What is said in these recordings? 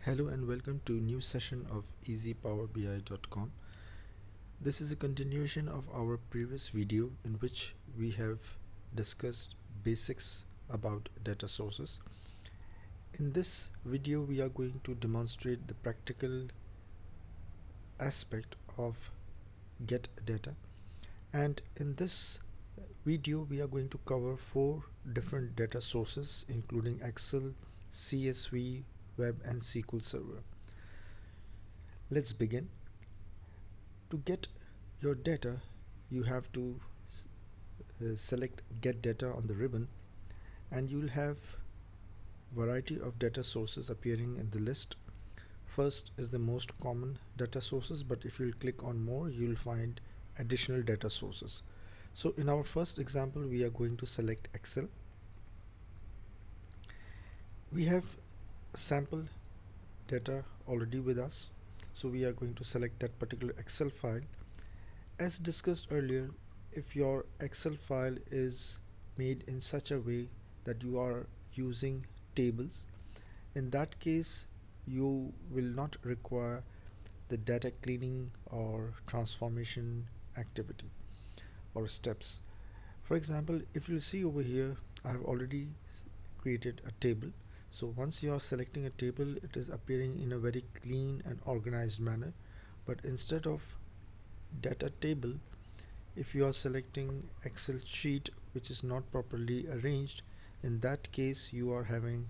Hello and welcome to new session of easypowerbi.com. This is a continuation of our previous video in which we have discussed basics about data sources. In this video we are going to demonstrate the practical aspect of get data, and in this video we are going to cover 4 different data sources including Excel, CSV, web and SQL Server. Let's begin. To get your data, you have to select get data on the ribbon, and you will have variety of data sources appearing in the list. First is the most common data sources, but if you click on more you will find additional data sources. So in our first example we are going to select Excel. We have sample data already with us, so we are going to select that particular Excel file. As discussed earlier, if your Excel file is made in such a way that you are using tables, in that case you will not require the data cleaning or transformation activity or steps. For example, if you see over here, I have already created a table. So once you are selecting a table, it is appearing in a very clean and organized manner. But instead of data table, if you are selecting Excel sheet which is not properly arranged, in that case you are having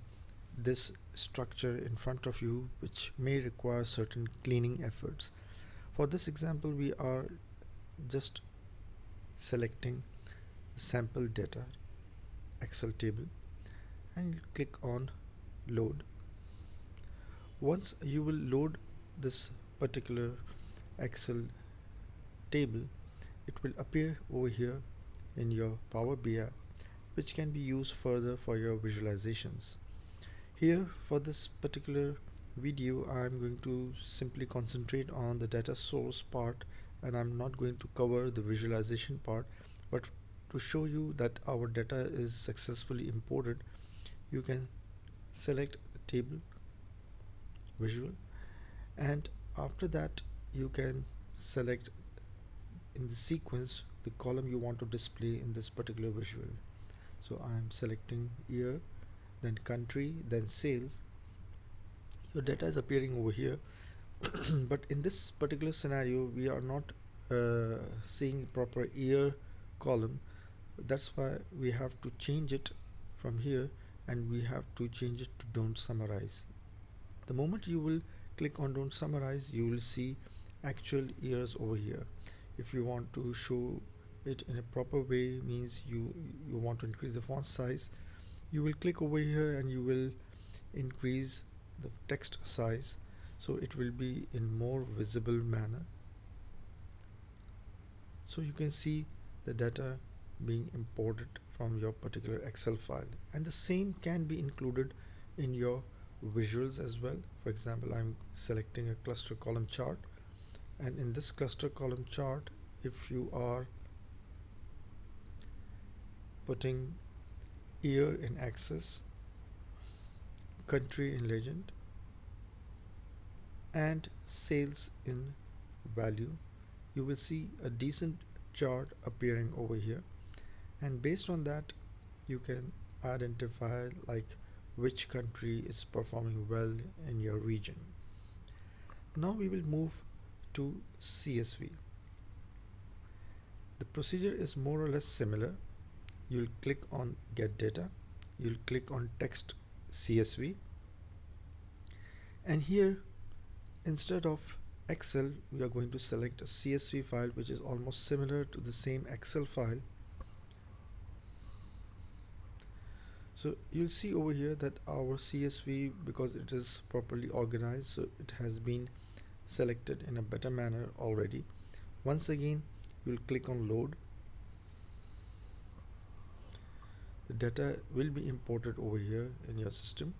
this structure in front of you which may require certain cleaning efforts. For this example we are just selecting sample data Excel table and click on load. Once you will load this particular Excel table, it will appear over here in your Power BI, which can be used further for your visualizations. Here for this particular video I am going to simply concentrate on the data source part, and I'm not going to cover the visualization part, but to show you that our data is successfully imported, you can select the table visual, and after that you can select in the sequence the column you want to display in this particular visual. So I am selecting year, then country, then sales. Your data is appearing over here. But in this particular scenario we are not seeing proper year column. That's why we have to change it from here, and we have to change it to don't summarize. The moment you will click on don't summarize, you will see actual years over here. If you want to show it in a proper way, means you want to increase the font size, you will click over here and you will increase the text size, so it will be in more visible manner, so you can see the data being imported from your particular Excel file, and the same can be included in your visuals as well. For example, I'm selecting a cluster column chart, and in this cluster column chart, if you are putting year in axis, country in legend, and sales in value, you will see a decent chart appearing over here, and based on that you can identify like which country is performing well in your region. Now we will move to CSV. The procedure is more or less similar. You'll click on get data, you'll click on text CSV, and here instead of Excel we are going to select a CSV file which is almost similar to the same Excel file. So you'll see over here that our CSV, because it is properly organized, so it has been selected in a better manner already. Once again you'll click on load. The data will be imported over here in your system.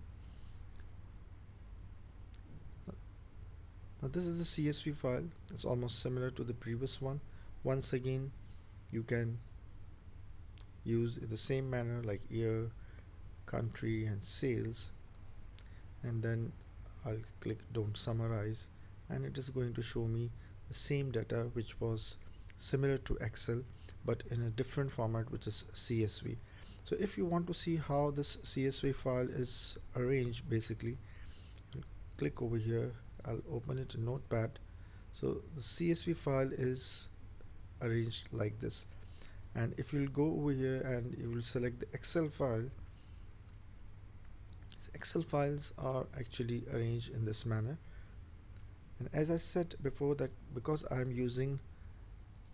Now this is the CSV file. It's almost similar to the previous one. Once again you can use in the same manner like year, country and sales, and then I'll click don't summarize, and it is going to show me the same data which was similar to Excel but in a different format, which is CSV. So if you want to see how this CSV file is arranged, basically click over here. I'll open it in Notepad. So the CSV file is arranged like this, and if you'll go over here and you will select the Excel file, Excel files are actually arranged in this manner. And as I said before, that because I'm using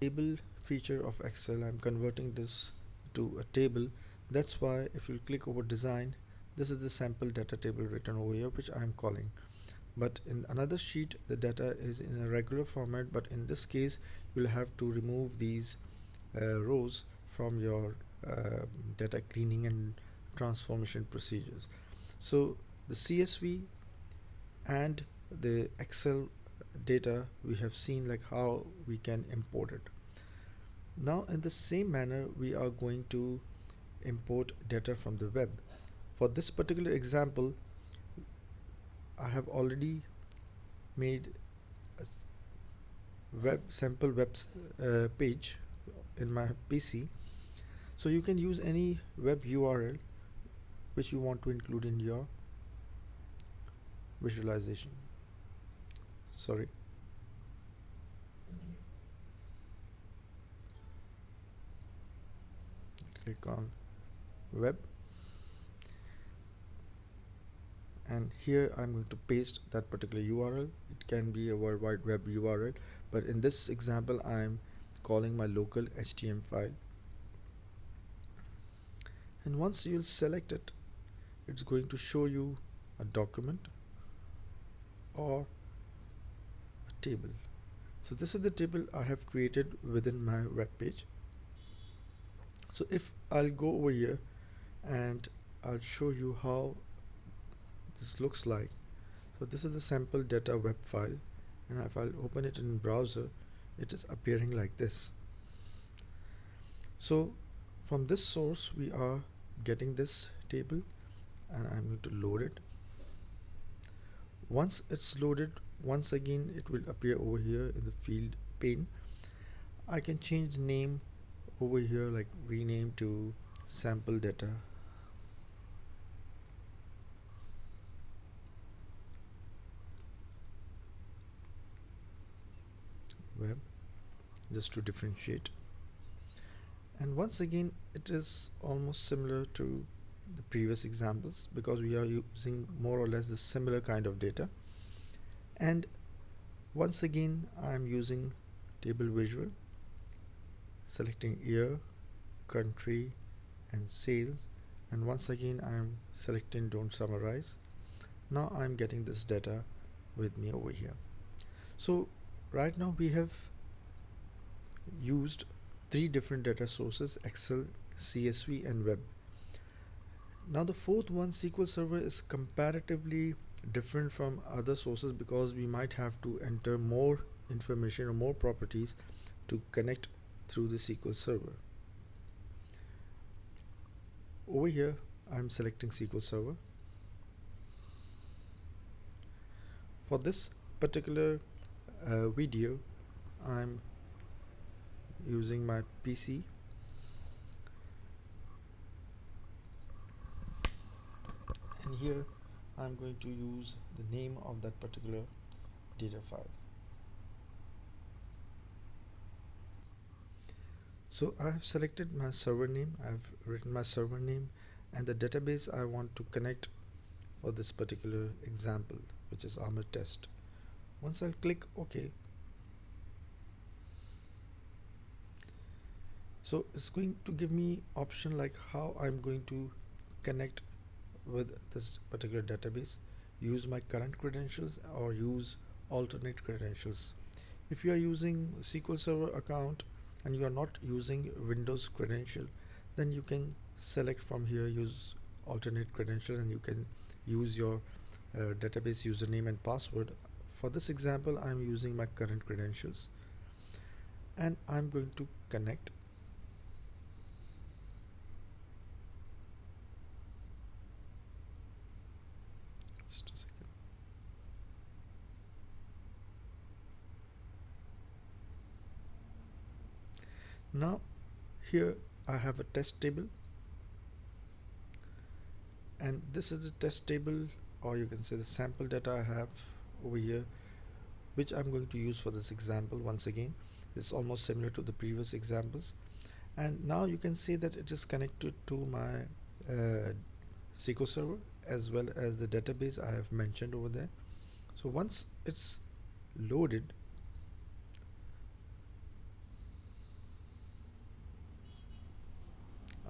table feature of Excel, I'm converting this to a table. That's why if you click over design, this is the sample data table written over here, which I'm calling. But in another sheet, the data is in a regular format, but in this case you'll have to remove these rows from your data cleaning and transformation procedures. So the CSV and the Excel data, we have seen like how we can import it. Now in the same manner, we are going to import data from the web. For this particular example, I have already made a sample web page in my PC. So you can use any web URL which you want to include in your visualization. Sorry. Click on web, and here I'm going to paste that particular URL. It can be a World Wide Web URL, but in this example I'm calling my local HTML file. And once you'll select it, it's going to show you a document or a table. So this is the table I have created within my web page. So if I'll go over here and I'll show you how this looks like. So this is a sample data web file, and if I'll open it in browser, it is appearing like this. So from this source we are getting this table, and I'm going to load it. Once it's loaded, once again it will appear over here in the field pane. I can change the name over here, like rename to sample data web, just to differentiate. And once again it is almost similar to the previous examples because we are using more or less the similar kind of data. And once again I'm using table visual, selecting year, country and sales, and once again I'm selecting don't summarize. Now I'm getting this data with me over here. So right now we have used three different data sources: Excel, CSV and web. Now the fourth one, SQL Server, is comparatively different from other sources because we might have to enter more information or more properties to connect through the SQL Server. Over here I'm selecting SQL Server. For this particular video I'm using my PC, and here I'm going to use the name of that particular data file. So I have selected my server name, I have written my server name and the database I want to connect for this particular example, which is Armor Test. Once I'll click OK, so it's going to give me option like how I'm going to connect with this particular database, use my current credentials or use alternate credentials. If you are using SQL Server account and you are not using Windows credential, then you can select from here use alternate credential and you can use your database username and password. For this example I'm using my current credentials and I'm going to connect. Just a second. Now here I have a test table, and this is the test table, or you can say the sample data I have over here, which I'm going to use for this example. Once again, it's almost similar to the previous examples, and now you can see that it is connected to my SQL Server as well as the database I have mentioned over there. So once it's loaded,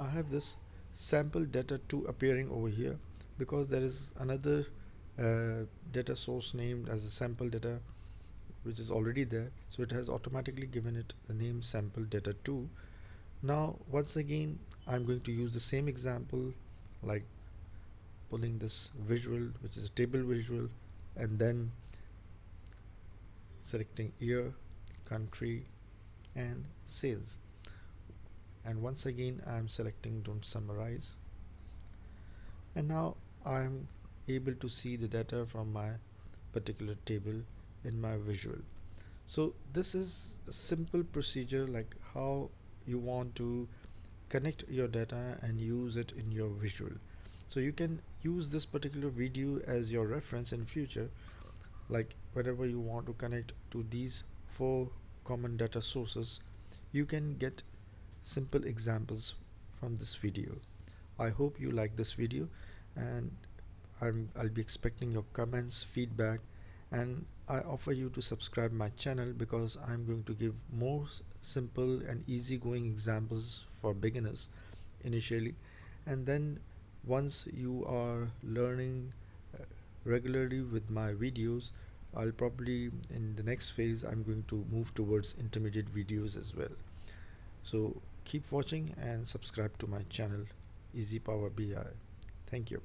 I have this sample data 2 appearing over here because there is another data source named as a sample data which is already there, so it has automatically given it the name sample data 2. Now once again I'm going to use the same example, like pulling this visual, which is a table visual, and then selecting year, country, and sales. And once again I'm selecting don't summarize, and now I'm able to see the data from my particular table in my visual. So this is a simple procedure, like how you want to connect your data and use it in your visual. So you can use this particular video as your reference in future, like whenever you want to connect to these four common data sources, you can get simple examples from this video. I hope you like this video, and I'll be expecting your comments, feedback, and I offer you to subscribe my channel because I'm going to give more simple and easygoing examples for beginners initially, and then once you are learning regularly with my videos, I'll probably in the next phase I'm going to move towards intermediate videos as well. So keep watching and subscribe to my channel, Easy Power BI. Thank you.